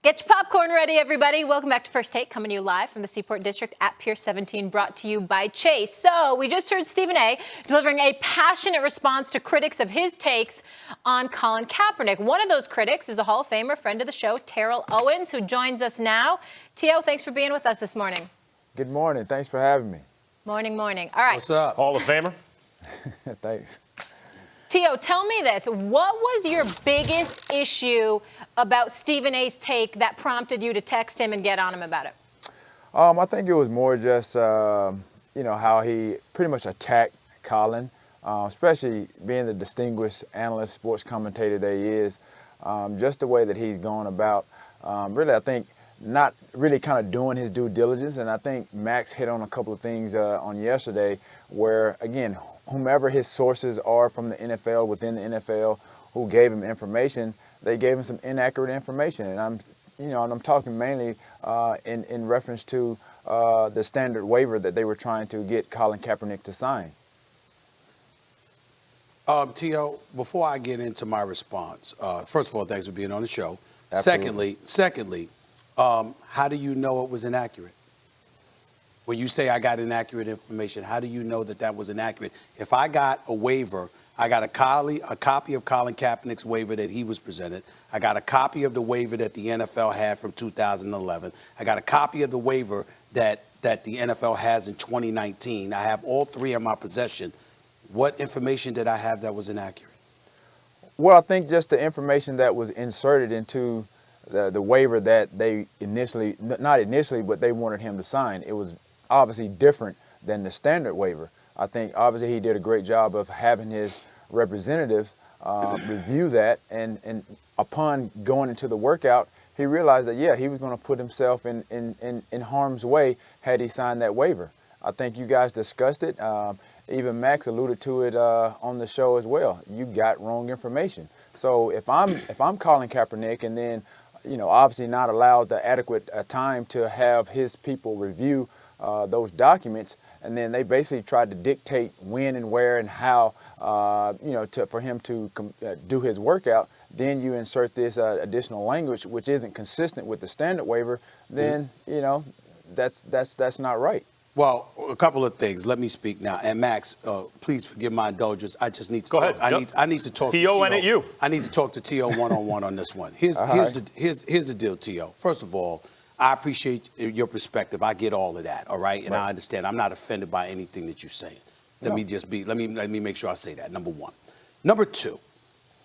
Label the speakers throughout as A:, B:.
A: Get your popcorn ready, everybody. Welcome back to First Take, coming to you live from the Seaport District at Pier 17, brought to you by Chase. So we just heard Stephen A. delivering a passionate response to critics of his takes on Colin Kaepernick. One of those critics is a Hall of Famer, friend of the show, Terrell Owens, who joins us now. T.O., thanks for being with us this morning.
B: Good morning. Thanks for having me.
A: Morning, morning. All right.
C: What's up?
D: Hall of Famer?
B: Thanks.
A: T.O., tell me this. What was your biggest issue about Stephen A.'s take that prompted you to text him and get on him about it?
B: I think it was more just, how he pretty much attacked Colin, especially being the distinguished analyst, sports commentator that he is. Just the way that he's gone about, really, I think, not really kind of doing his due diligence. And I think Max hit on a couple of things on yesterday where, again, whomever his sources are from the NFL, within the NFL, who gave him information, they gave him some inaccurate information. And I'm talking mainly in reference to the standard waiver that they were trying to get Colin Kaepernick to sign.
C: T.O., before I get into my response, first of all, thanks for being on the show.
B: Absolutely.
C: Secondly, how do you know it was inaccurate? When you say I got inaccurate information, how do you know that that was inaccurate? If I got a waiver, I got a copy of Colin Kaepernick's waiver that he was presented. I got a copy of the waiver that the NFL had from 2011. I got a copy of the waiver that the NFL has in 2019. I have all three in my possession. What information did I have that was inaccurate?
B: Well, I think just the information that was inserted into the waiver that they not initially, but they wanted him to sign. It was obviously different than the standard waiver. I think obviously he did a great job of having his representatives review that, and upon going into the workout, he realized that, yeah, he was going to put himself in harm's way had he signed that waiver. I think you guys discussed it. Even Max alluded to it on the show as well. You got wrong information. So if I'm Colin Kaepernick and then, obviously not allowed the adequate time to have his people review those documents, and then they basically tried to dictate when and where and how, for him to do his workout. Then you insert this additional language, which isn't consistent with the standard waiver. Then that's not right.
C: Well, a couple of things. Let me speak now. And Max, please forgive my indulgence. I just need to
D: Go
C: talk.
D: ahead.
C: I need to talk
D: T.O.
C: to T.O.
D: and at you.
C: I need to talk to T.O. one-on-one on this one. Here's the deal, T.O. First of all, I appreciate your perspective. I get all of that, all right? And I understand. I'm not offended by anything that you're saying. Let me make sure I say that, number one. Number two,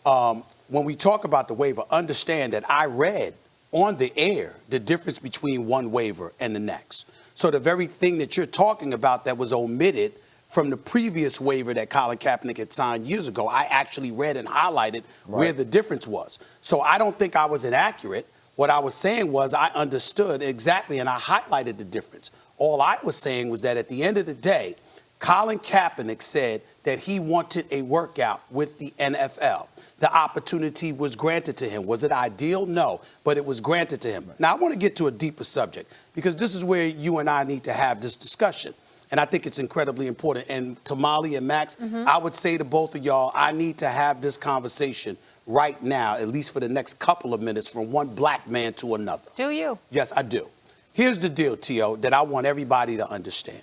C: when we talk about the waiver, understand that I read on the air the difference between one waiver and the next. So the very thing that you're talking about that was omitted from the previous waiver that Colin Kaepernick had signed years ago, I actually read and highlighted where the difference was. So I don't think I was inaccurate. What I was saying was I understood exactly, and I highlighted the difference. All I was saying was that at the end of the day, Colin Kaepernick said that he wanted a workout with the NFL. The opportunity was granted to him. Was it ideal? No, but it was granted to him. Now, I want to get to a deeper subject because this is where you and I need to have this discussion. And I think it's incredibly important. And Tamale and Max, I would say to both of y'all, I need to have this conversation right now, at least for the next couple of minutes, from one black man to another.
A: Do you?
C: Yes, I do. Here's the deal, T.O., that I want everybody to understand.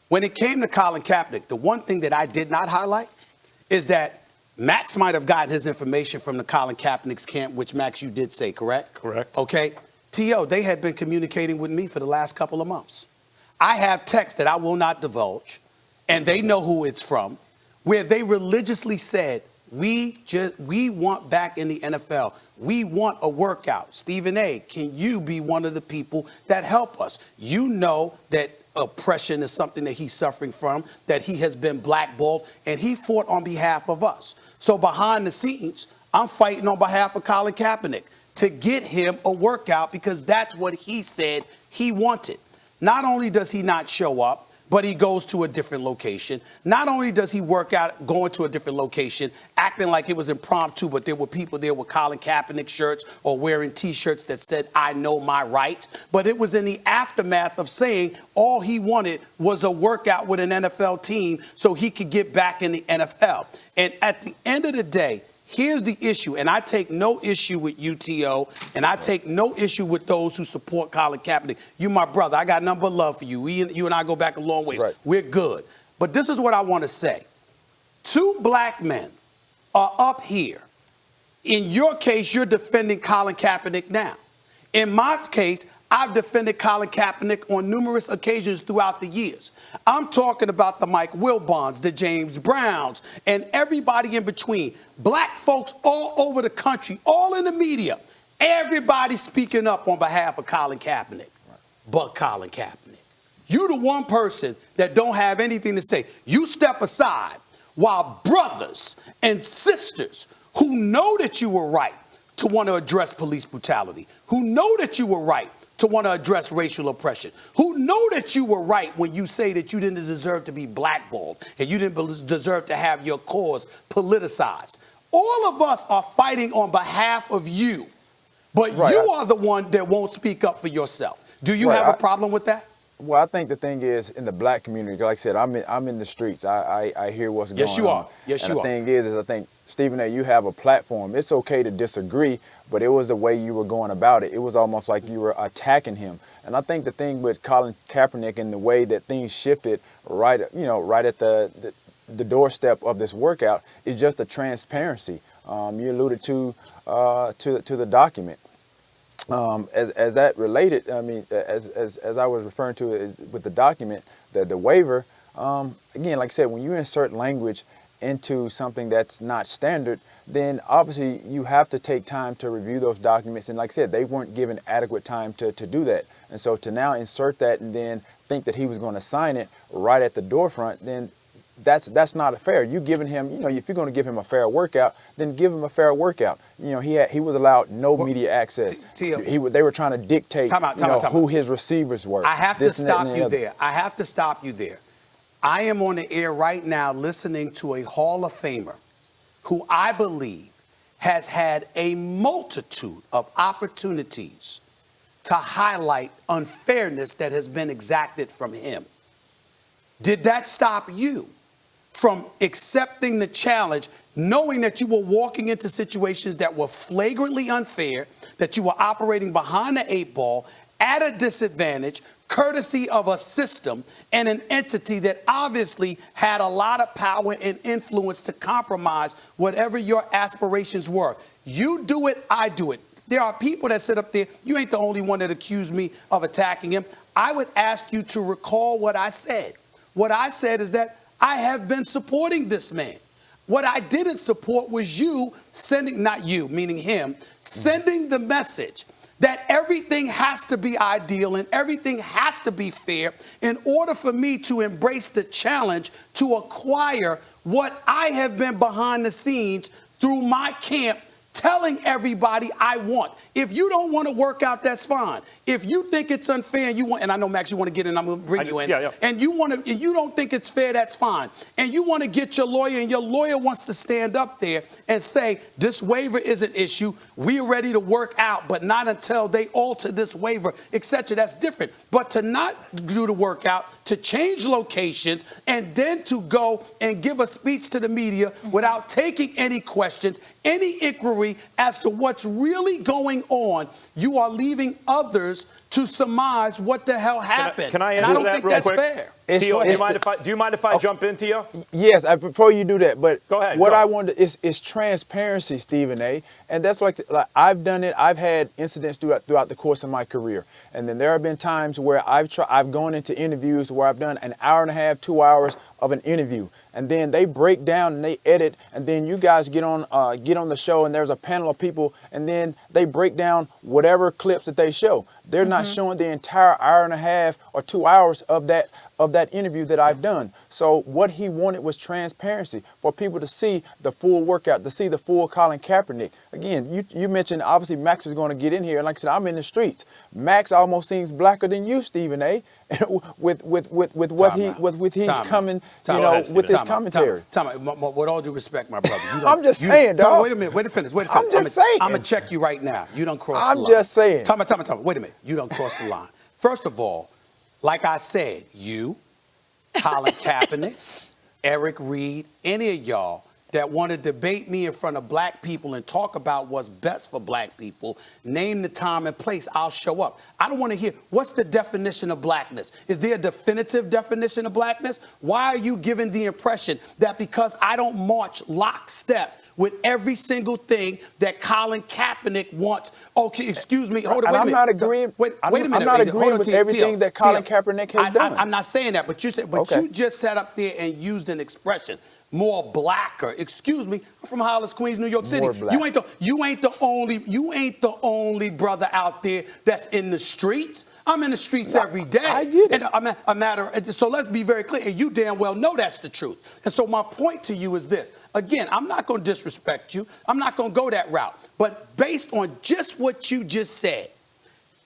C: When it came to Colin Kaepernick, the one thing that I did not highlight is that Max might have gotten his information from the Colin Kaepernick's camp, which, Max, you did say, correct?
D: Correct.
C: Okay. T.O., they had been communicating with me for the last couple of months. I have texts that I will not divulge, and they know who it's from, where they religiously said, we want back in the NFL. We want a workout. Stephen A., can you be one of the people that help us? You know that oppression is something that he's suffering from, that he has been blackballed, and he fought on behalf of us. So behind the scenes, I'm fighting on behalf of Colin Kaepernick to get him a workout because that's what he said he wanted. Not only does he not show up, but he goes to a different location. Not only does he work out going to a different location, acting like it was impromptu, but there were people there with Colin Kaepernick shirts or wearing T-shirts that said, I know my right. But it was in the aftermath of saying all he wanted was a workout with an NFL team so he could get back in the NFL. And at the end of the day, Here's the issue, and I take no issue with UTO, and I take no issue with those who support Colin Kaepernick. You my brother. I got nothing but love for you. You and I go back a long ways.
B: Right.
C: We're good. But this is what I want to say. 2 black men are up here. In your case, you're defending Colin Kaepernick now. In my case, I've defended Colin Kaepernick on numerous occasions throughout the years. I'm talking about the Mike Wilbons, the James Browns, and everybody in between. Black folks all over the country, all in the media. Everybody speaking up on behalf of Colin Kaepernick. But Colin Kaepernick. You the one person that don't have anything to say. You step aside while brothers and sisters who know that you were right to want to address police brutality, who know that you were right to want to address racial oppression, who know that you were right when you say that you didn't deserve to be blackballed and you didn't deserve to have your cause politicized. All of us are fighting on behalf of you, but you are the one that won't speak up for yourself. Do you have a problem with that?
B: Well, I think the thing is, in the black community, like I said, I'm in the streets. I hear what's going on.
C: Yes, you are. Yes, you are.
B: The thing is I think, Stephen A., you have a platform. It's okay to disagree, but it was the way you were going about it. It was almost like you were attacking him. And I think the thing with Colin Kaepernick and the way that things shifted right at the doorstep of this workout is just the transparency. You alluded to the document. As that related, I mean, as I was referring to it with the document, the waiver, again, like I said, when you insert language into something that's not standard, then obviously you have to take time to review those documents. And like I said, they weren't given adequate time to do that. And so to now insert that and then think that he was going to sign it right at the doorfront, then that's not fair. You giving him, if you're going to give him a fair workout, then give him a fair workout. He was allowed no media access. They were trying to dictate who his receivers were.
C: I have to stop you there. I have to stop you there. I am on the air right now listening to a Hall of Famer who I believe has had a multitude of opportunities to highlight unfairness that has been exacted from him. Did that stop you from accepting the challenge, knowing that you were walking into situations that were flagrantly unfair, that you were operating behind the 8 ball, at a disadvantage, courtesy of a system and an entity that obviously had a lot of power and influence to compromise whatever your aspirations were? You do it, I do it. There are people that sit up there. You ain't the only one that accused me of attacking him. I would ask you to recall what I said. What I said is that I have been supporting this man. What I didn't support was you sending, not you, meaning him, sending the message that everything has to be ideal and everything has to be fair in order for me to embrace the challenge to acquire what I have been behind the scenes through my camp telling everybody I want. If you don't want to work out, that's fine. If you think it's unfair and you want, and I know, Max, you want to get in, I'm going to bring you in.
D: Yeah.
C: And you don't think it's fair, that's fine. And you want to get your lawyer, and your lawyer wants to stand up there and say, this waiver is an issue. We are ready to work out, but not until they alter this waiver, etc. That's different. But to not do the workout, to change locations, and then to go and give a speech to the media without taking any questions, any inquiry as to what's really going on, you are leaving others to surmise what the hell happened.
D: Can I
C: and
D: answer
C: I don't
D: that
C: think
D: real
C: that's
D: quick?
C: fair.
D: Tio, do you mind if I jump in, Tio?
B: Yes, before you do that, but
D: go ahead,
B: what I wanted is transparency, Stephen A. And that's like I've done it. I've had incidents throughout the course of my career, and then there have been times where I've gone into interviews where I've done an hour and a half, 2 hours of an interview, and then they break down and they edit, and then you guys get on the show, and there's a panel of people, and then they break down whatever clips that they show. They're not showing the entire hour and a half or 2 hours of that interview that I've done. So what he wanted was transparency for people to see the full workout, to see the full Colin Kaepernick. Again, you mentioned obviously Max is going to get in here, and like I said, I'm in the streets. Max almost seems blacker than you, Stephen A. with what he's coming, with his commentary.
C: With all due respect, my brother,
B: I'm just saying, dog.
C: Wait a minute, wait to finish.
B: I'm just saying.
C: I'm gonna check you right now. You don't cross the line.
B: I'm just saying.
C: Tell me. Wait a minute. You don't cross the line. First of all, like I said, you, Colin Kaepernick, Eric Reed, any of y'all that want to debate me in front of black people and talk about what's best for black people, name the time and place, I'll show up. I don't want to hear, what's the definition of blackness? Is there a definitive definition of blackness? Why are you giving the impression that because I don't march lockstep with every single thing that Colin Kaepernick wants? Okay, excuse me. Hold on, wait a minute.
B: I'm not agreeing.
C: Wait a minute.
B: I'm not agreeing with everything that Colin Kaepernick has done.
C: I'm not saying that, but you said, you just sat up there and used an expression, more blacker. Excuse me, I'm from Hollis, Queens, New York City. You ain't the only brother out there that's in the streets. I'm in the streets every day.
B: I get it.
C: And so let's be very clear. And you damn well know that's the truth. And so my point to you is this. Again, I'm not going to disrespect you. I'm not going to go that route. But based on just what you just said,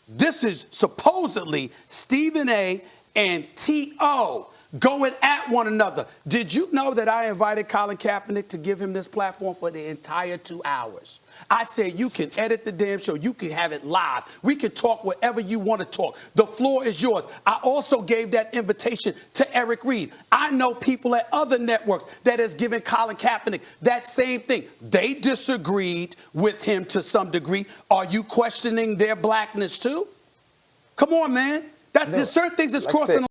C: this is supposedly Stephen A. and T.O. going at one another. Did you know that I invited Colin Kaepernick to give him this platform for the entire 2 hours? I said, you can edit the damn show. You can have it live. We can talk whatever you want to talk. The floor is yours. I also gave that invitation to Eric Reed. I know people at other networks that has given Colin Kaepernick that same thing. They disagreed with him to some degree. Are you questioning their blackness too? Come on, man. There's certain things that's crossing